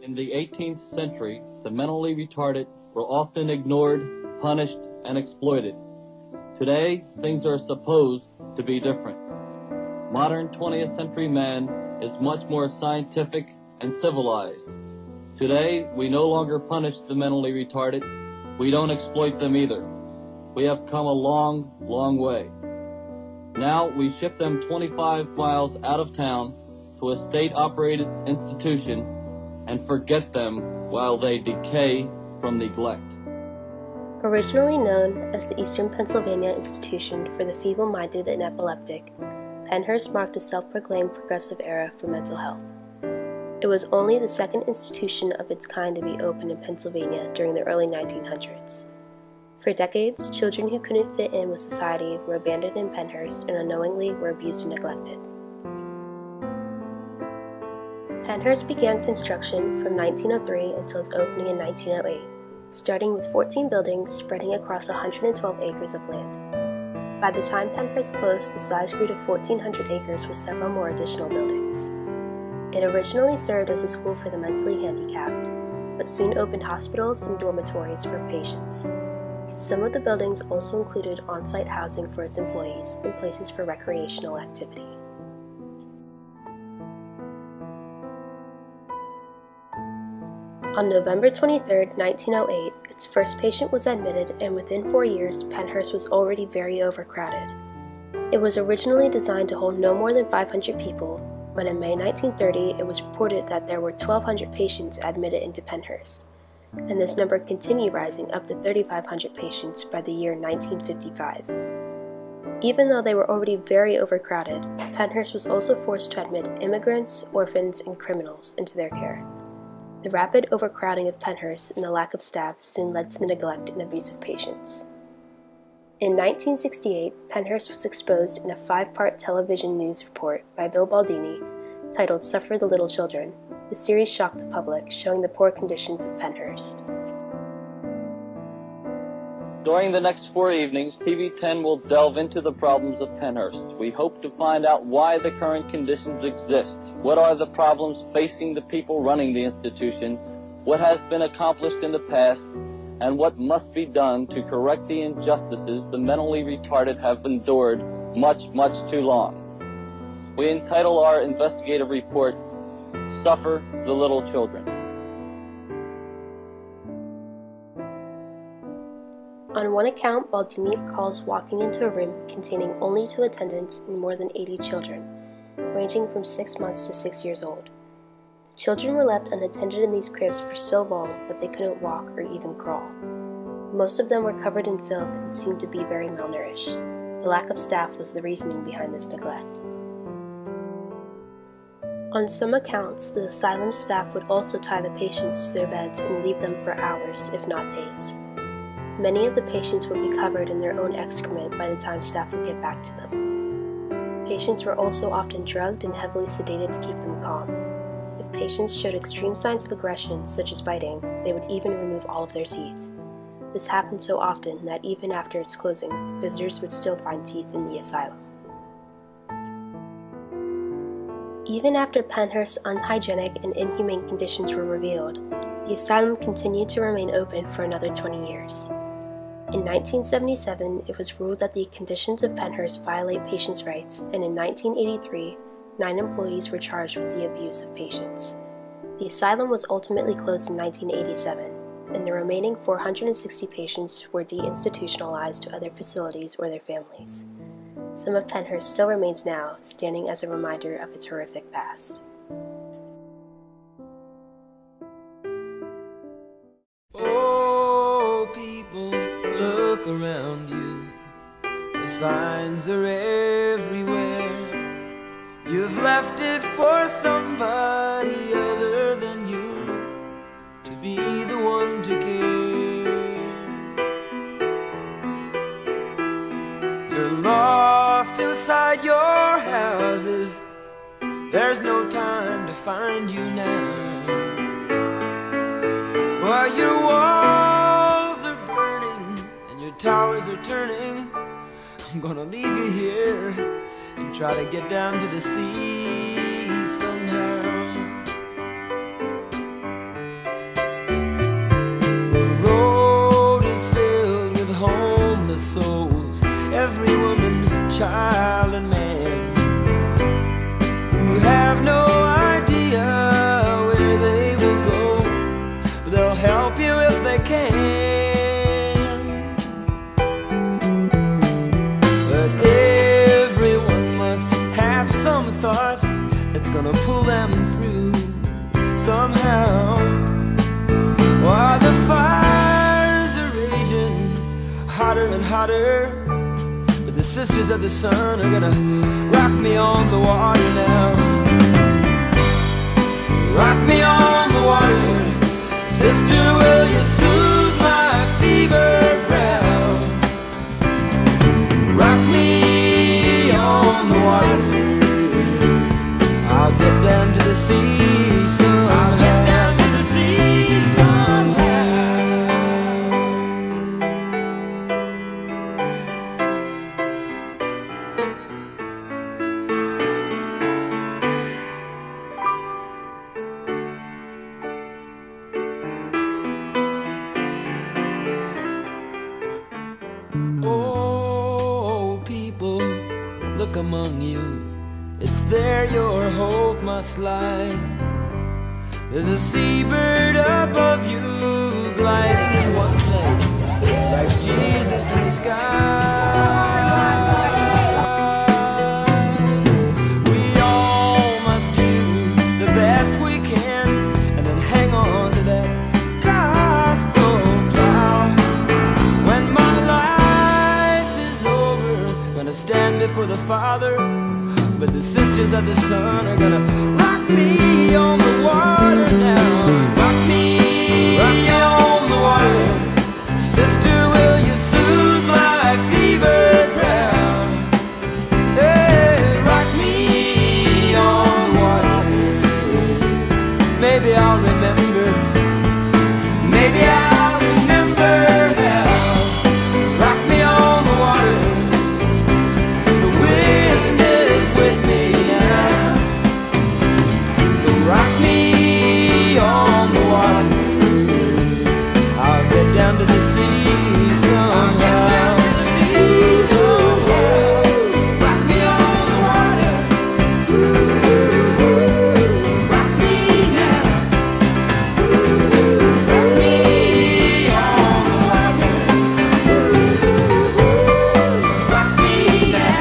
In the 18th century, the mentally retarded were often ignored, punished, and exploited. Today, things are supposed to be different. Modern 20th century man is much more scientific and civilized. Today, we no longer punish the mentally retarded. We don't exploit them either. We have come a long, long way. Now we ship them 25 miles out of town to a state-operated institution and forget them while they decay from neglect. Originally known as the Eastern Pennsylvania Institution for the Feeble-Minded and Epileptic, Pennhurst marked a self-proclaimed progressive era for mental health. It was only the second institution of its kind to be opened in Pennsylvania during the early 1900s. For decades, children who couldn't fit in with society were abandoned in Pennhurst and unknowingly were abused and neglected. Pennhurst began construction from 1903 until its opening in 1908, starting with 14 buildings spreading across 112 acres of land. By the time Pennhurst closed, the size grew to 1,400 acres with several more additional buildings. It originally served as a school for the mentally handicapped, but soon opened hospitals and dormitories for patients. Some of the buildings also included on-site housing for its employees and places for recreational activity. On November 23, 1908, its first patient was admitted, and within 4 years, Pennhurst was already very overcrowded. It was originally designed to hold no more than 500 people, but in May 1930, it was reported that there were 1,200 patients admitted into Pennhurst, and this number continued rising up to 3,500 patients by the year 1955. Even though they were already very overcrowded, Pennhurst was also forced to admit immigrants, orphans, and criminals into their care. The rapid overcrowding of Pennhurst and the lack of staff soon led to the neglect and abuse of patients. In 1968, Pennhurst was exposed in a 5-part television news report by Bill Baldini titled "Suffer the Little Children." The series shocked the public, showing the poor conditions of Pennhurst. During the next 4 evenings, TV 10 will delve into the problems of Pennhurst. We hope to find out why the current conditions exist, what are the problems facing the people running the institution, what has been accomplished in the past, and what must be done to correct the injustices the mentally retarded have endured much, much too long. We entitle our investigative report, "Suffer the Little Children." On one account, Baldini recalls walking into a room containing only 2 attendants and more than 80 children, ranging from 6 months to 6 years old. The children were left unattended in these cribs for so long that they couldn't walk or even crawl. Most of them were covered in filth and seemed to be very malnourished. The lack of staff was the reasoning behind this neglect. On some accounts, the asylum staff would also tie the patients to their beds and leave them for hours, if not days. Many of the patients would be covered in their own excrement by the time staff would get back to them. Patients were also often drugged and heavily sedated to keep them calm. If patients showed extreme signs of aggression, such as biting, they would even remove all of their teeth. This happened so often that even after its closing, visitors would still find teeth in the asylum. Even after Pennhurst's unhygienic and inhumane conditions were revealed, the asylum continued to remain open for another 20 years. In 1977, it was ruled that the conditions of Pennhurst violate patients' rights, and in 1983, 9 employees were charged with the abuse of patients. The asylum was ultimately closed in 1987, and the remaining 460 patients were deinstitutionalized to other facilities or their families. Some of Pennhurst still remains now, standing as a reminder of its horrific past. Oh, people, look around you. The signs are everywhere. You've left it for somebody other than you to be the one to care. You're lost inside your houses. There's no time to find you now. While your walls are burning and your towers are turning, I'm gonna leave you here and try to get down to the sea somehow. child and man who have no idea where they will go, but they'll help you if they can. But everyone must have some thought that's gonna pull them through somehow. While the fires are raging hotter and hotter, but the sisters of the sun are gonna rock me on the water now. Rock me on the water, sister, will you soothe my fever brow? Rock me on the water, I'll get down to the sea somehow. I'll get down to the sea somehow. Oh, people, look among you. It's there your hope must lie. There's a seabird above you, gliding in one place, like Jesus in the sky. We all must do the best we can, and then hang on to that gospel plow. When my life is over, gonna stand before the Father, but the sisters of the sun are gonna rock me on the water now. Rock me on the water, sister, will you soothe my fever brow? Hey, rock me on water, maybe I'll remember, maybe I'll remember how. Rock me on the water, the wind is with me now. So rock me on the water, I'll get down to the sea somehow. I'll get down to the sea somehow. Rock me on the water, rock me now. Rock me on the water, rock me now.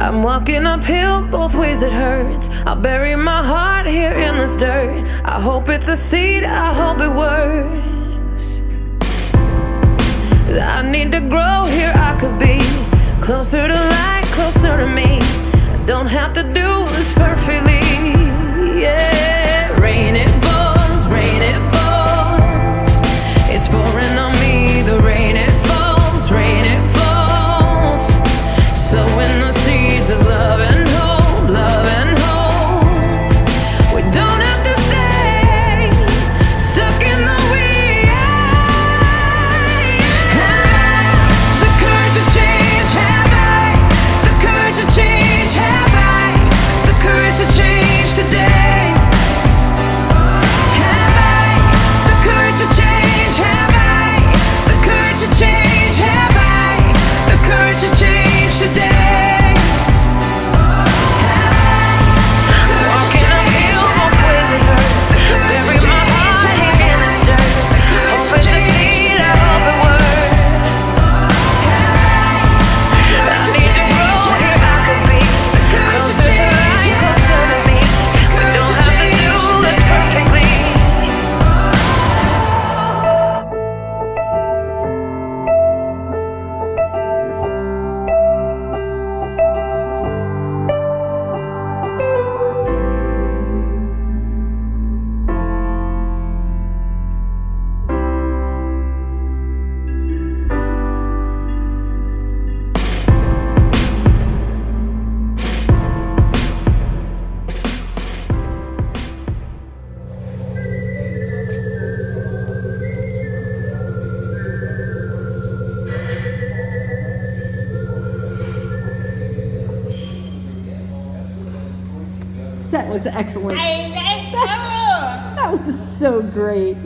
I'm walking uphill, both ways it hurts. I'll bury my heart here in this dirt. I hope it's a seed, I hope it works. I need to grow here, I could be closer to light, closer to me. I don't have to do this perfectly. Yeah, rain it falls, rain it falls. It's pouring on me, the rain it falls, rain it falls. was excellent. That was so great.